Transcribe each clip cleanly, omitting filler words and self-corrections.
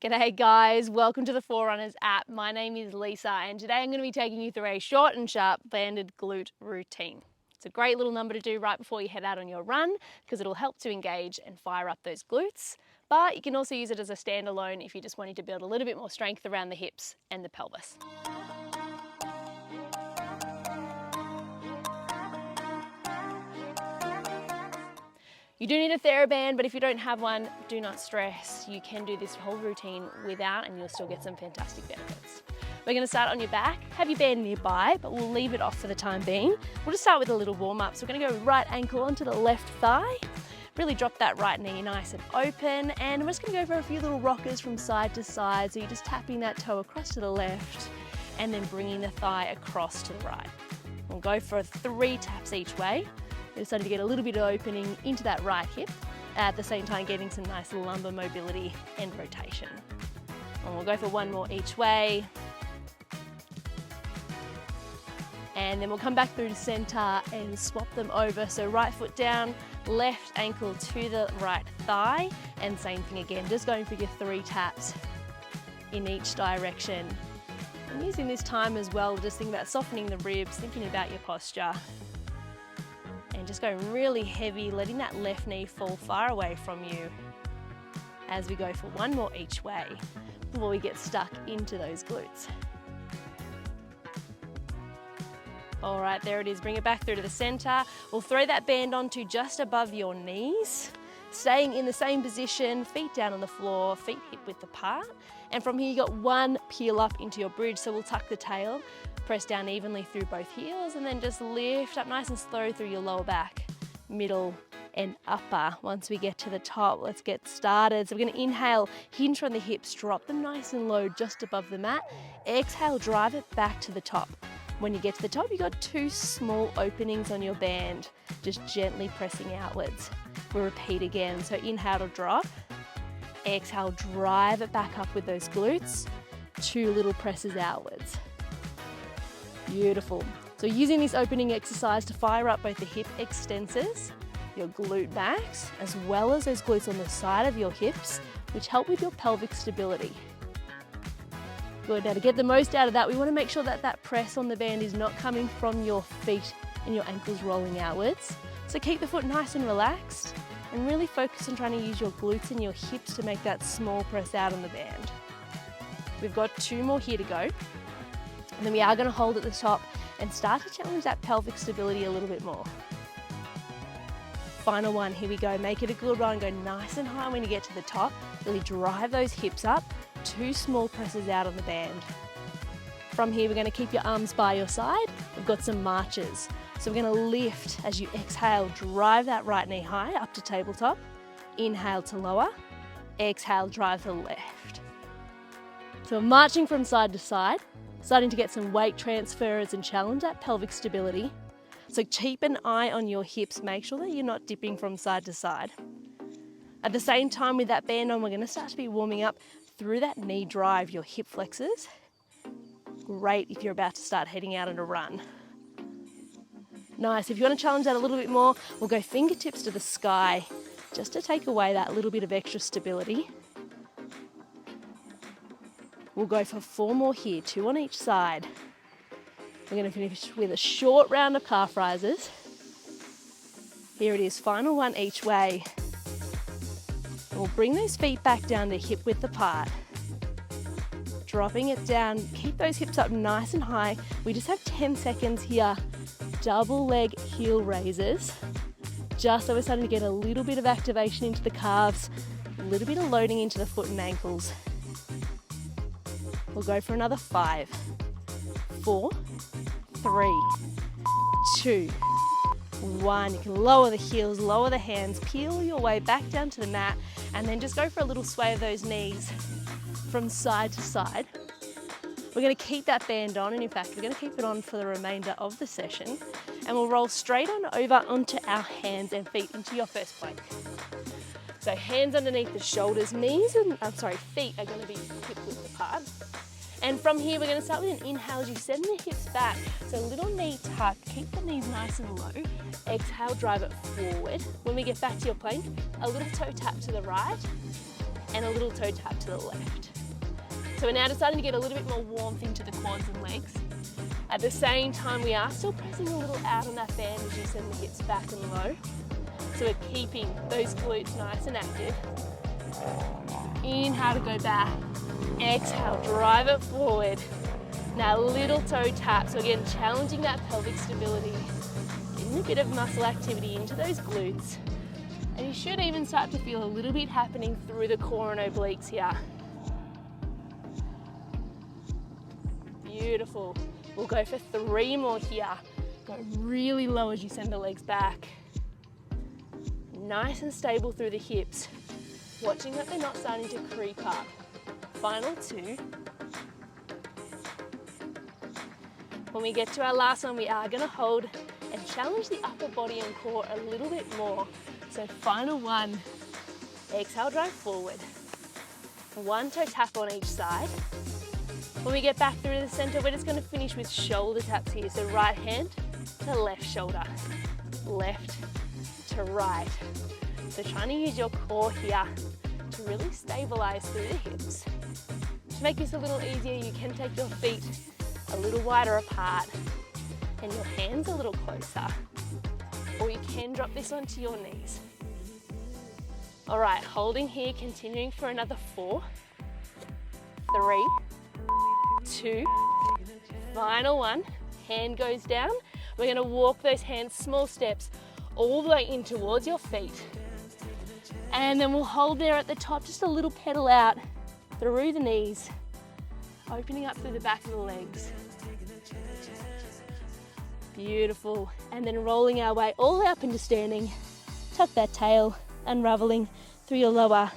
G'day guys, welcome to the Forerunners app. My name is Lisa and today I'm going to be taking you through a short and sharp banded glute routine. It's a great little number to do right before you head out on your run because it'll help to engage and fire up those glutes, but you can also use it as a standalone if you're just wanting to build a little bit more strength around the hips and the pelvis. You do need a TheraBand, but if you don't have one, do not stress. You can do this whole routine without and you'll still get some fantastic benefits. We're going to start on your back, have your band nearby, but we'll leave it off for the time being. We'll just start with a little warm up. So we're going to go right ankle onto the left thigh, really drop that right knee nice and open, and we're just going to go for a few little rockers from side to side. So you're just tapping that toe across to the left and then bringing the thigh across to the right. We'll go for 3 taps each way. You're starting to get a little bit of opening into that right hip, at the same time getting some nice lumbar mobility and rotation. And we'll go for 1 more each way. And then we'll come back through to center and swap them over. So right foot down, left ankle to the right thigh, and same thing again, just going for your 3 taps in each direction. And using this time as well, just think about softening the ribs, thinking about your posture. And just going really heavy, letting that left knee fall far away from you as we go for 1 more each way before we get stuck into those glutes. All right, there it is. Bring it back through to the center. We'll throw that band onto just above your knees, staying in the same position, feet down on the floor, feet hip width apart. And from here, you got 1 peel up into your bridge. So we'll tuck the tail, press down evenly through both heels, and then just lift up nice and slow through your lower back, middle and upper. Once we get to the top, let's get started. So we're going to inhale, hinge from the hips, drop them nice and low just above the mat. Exhale, drive it back to the top. When you get to the top, you've got 2 small openings on your band, just gently pressing outwards. We'll repeat again. So inhale to drop. Exhale, drive it back up with those glutes. 2 little presses outwards. Beautiful. So using this opening exercise to fire up both the hip extensors, your glute max, as well as those glutes on the side of your hips, which help with your pelvic stability. Good. Now to get the most out of that, we want to make sure that that press on the band is not coming from your feet and your ankles rolling outwards. So keep the foot nice and relaxed and really focus on trying to use your glutes and your hips to make that small press out on the band. We've got 2 more here to go. And then we are going to hold at the top and start to challenge that pelvic stability a little bit more. Final one, here we go. Make it a good one. Go nice and high when you get to the top. Really drive those hips up. 2 small presses out on the band. From here, we're going to keep your arms by your side. We've got some marches. So we're going to lift as you exhale, drive that right knee high up to tabletop. Inhale to lower. Exhale, drive to the left. So we're marching from side to side, starting to get some weight transfers and challenge that pelvic stability. So keep an eye on your hips. Make sure that you're not dipping from side to side. At the same time with that band on, we're going to start to be warming up through that knee drive, your hip flexors. Great if you're about to start heading out on a run. Nice. If you want to challenge that a little bit more, we'll go fingertips to the sky just to take away that little bit of extra stability. We'll go for 4 more here, 2 on each side. We're going to finish with a short round of calf rises. Here it is, final 1 each way. We'll bring those feet back down to hip width apart. Dropping it down, keep those hips up nice and high. We just have 10 seconds here. Double leg heel raises. Just so we're starting to get a little bit of activation into the calves, a little bit of loading into the foot and ankles. We'll go for another 5, 4, 3, 2, 1. You can lower the heels, lower the hands, peel your way back down to the mat, and then just go for a little sway of those knees from side to side. We're going to keep that band on, and in fact, we're going to keep it on for the remainder of the session, and we'll roll straight on over onto our hands and feet into your first plank. So hands underneath the shoulders, feet are going to be hip width apart. And from here, we're going to start with an inhale as you send the hips back. So little knee tuck, keep the knees nice and low. Exhale, drive it forward. When we get back to your plank, a little toe tap to the right. and a little toe tap to the left. So we're now deciding to get a little bit more warmth into the quads and legs. At the same time, we are still pressing a little out on that band as you send the hips back and low. So we're keeping those glutes nice and active. Inhale to go back. Exhale, drive it forward. Now little toe tap. So again, challenging that pelvic stability. Getting a bit of muscle activity into those glutes. And you should even start to feel a little bit happening through the core and obliques here. Beautiful. We'll go for 3 more here. Go really low as you send the legs back. Nice and stable through the hips. Watching that they're not starting to creep up. Final 2. When we get to our last one, we are going to hold and challenge the upper body and core a little bit more. So final 1, exhale, drive forward. 1 toe tap on each side. When we get back through to the center, we're just going to finish with shoulder taps here. So right hand to left shoulder, left to right. So trying to use your core here to really stabilize through the hips. To make this a little easier, you can take your feet a little wider apart and your hands a little closer. Or you can drop this onto your knees. All right, holding here, continuing for another 4, 3, 2, final 1, hand goes down. We're going to walk those hands, small steps, all the way in towards your feet. And then we'll hold there at the top, just a little pedal out through the knees, opening up through the back of the legs. Beautiful. And then rolling our way all the way up into standing. Tuck that tail, unraveling through your lower,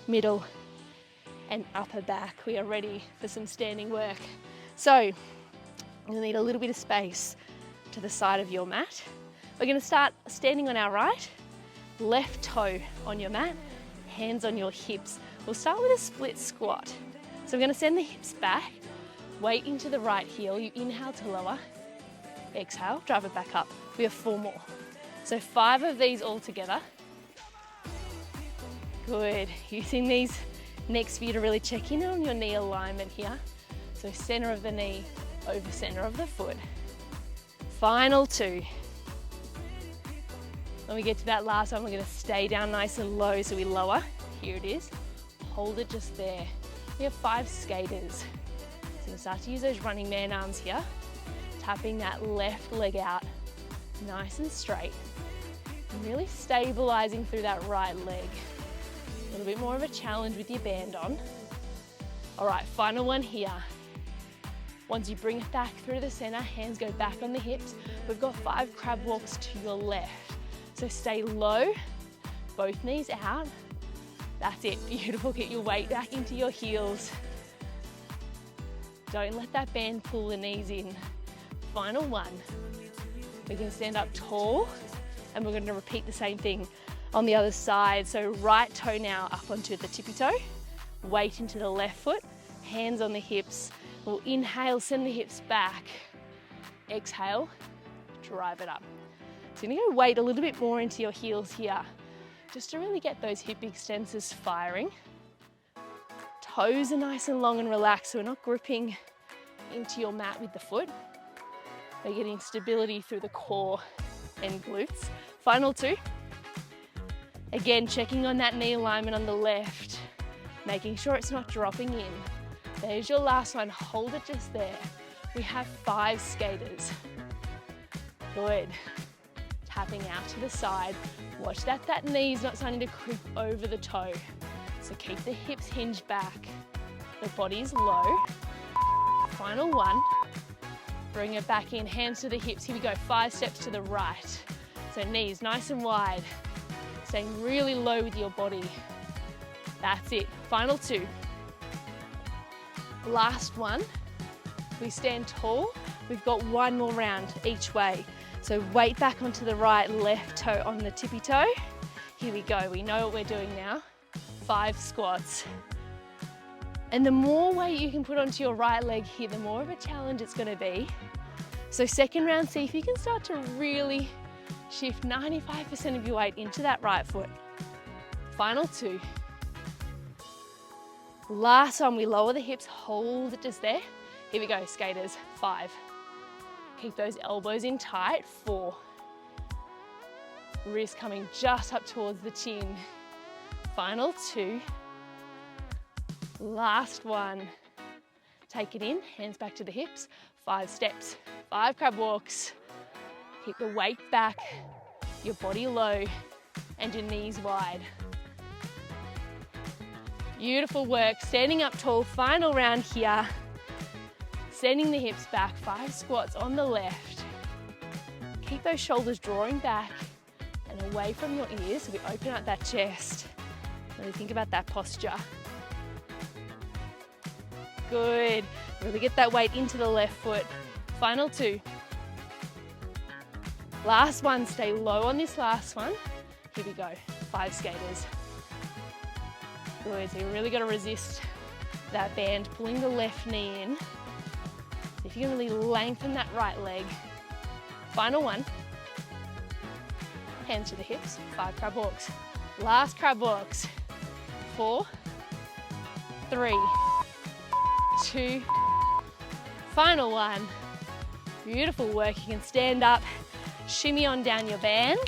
middle, and upper back. We are ready for some standing work. So you'll need a little bit of space to the side of your mat. We're going to start standing on our right, left toe on your mat, hands on your hips. We'll start with a split squat. So we're going to send the hips back, weight into the right heel. You inhale to lower, exhale, drive it back up. We have 4 more. So 5 of these all together. Good. Using these next few to really check in on your knee alignment here. So center of the knee over center of the foot. Final 2. When we get to that last one, we're going to stay down nice and low. So we lower. Here it is. Hold it just there. We have 5 skaters. So we'll start to use those running man arms here. Tapping that left leg out nice and straight. And really stabilizing through that right leg. A little bit more of a challenge with your band on. All right, final one here. Once you bring it back through the center, hands go back on the hips. We've got 5 crab walks to your left. So stay low, both knees out. That's it, beautiful. Get your weight back into your heels. Don't let that band pull the knees in. Final 1. We can stand up tall and we're going to repeat the same thing on the other side. So right toe now up onto the tippy toe, weight into the left foot, hands on the hips. We'll inhale, send the hips back. Exhale, drive it up. So you're going to weight a little bit more into your heels here, just to really get those hip extensors firing. Toes are nice and long and relaxed, so we're not gripping into your mat with the foot. We're getting stability through the core and glutes. Final 2. Again, checking on that knee alignment on the left, making sure it's not dropping in. There's your last one, hold it just there. We have 5 skaters. Good. Tapping out to the side. Watch that knee's not starting to creep over the toe. So keep the hips hinged back. The body's low. Final 1. Bring it back in, hands to the hips. Here we go, 5 steps to the right. So knees nice and wide. Staying really low with your body. That's it. Final 2. Last one. We stand tall. We've got 1 more round each way. So weight back onto the right, left toe on the tippy toe. Here we go. We know what we're doing now. 5 squats. And the more weight you can put onto your right leg here, the more of a challenge it's going to be. So second round, see if you can start to really shift 95% of your weight into that right foot. Final 2. Last one, we lower the hips, hold it just there. Here we go, skaters, 5. Keep those elbows in tight, 4. Wrist coming just up towards the chin. Final 2. Last one. Take it in, hands back to the hips, 5 steps, 5 crab walks. Keep the weight back, your body low, and your knees wide. Beautiful work, standing up tall, final round here. Sending the hips back, 5 squats on the left. Keep those shoulders drawing back and away from your ears, so we open up that chest. Really think about that posture. Good, really get that weight into the left foot. Final 2. Last one, stay low on this last one. Here we go, 5 skaters. Good, so you really got to resist that band, pulling the left knee in. See if you can really lengthen that right leg. Final one. Hands to the hips, 5 crab walks. Last crab walks. 4, 3, 2, final one. Beautiful work, you can stand up, shimmy on down your band,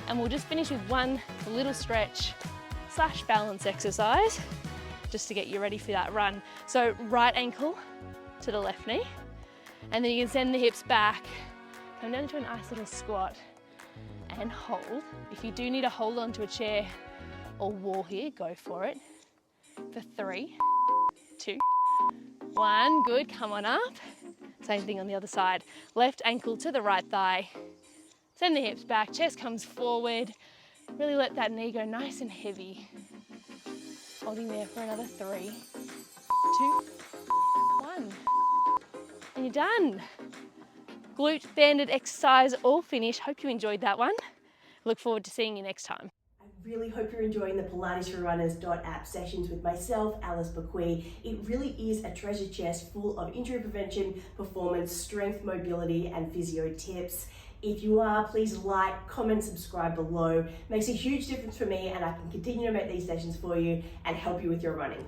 and we'll just finish with one little stretch / balance exercise, just to get you ready for that run. So right ankle to the left knee, and then you can send the hips back, come down into a nice little squat, and hold. If you do need to hold onto a chair or wall here, go for it. For 3, 2, 1, good, come on up. Same thing on the other side. Left ankle to the right thigh. Send the hips back, chest comes forward. Really let that knee go nice and heavy. Holding there for another 3, 2, 1. And you're done. Glute banded exercise all finished. Hope you enjoyed that one. Look forward to seeing you next time. I really hope you're enjoying the Pilates for Runners.app sessions with myself, Alice Bequee. It really is a treasure chest full of injury prevention, performance, strength, mobility, and physio tips. If you are, please like, comment, subscribe below. Makes a huge difference for me, and I can continue to make these sessions for you and help you with your running.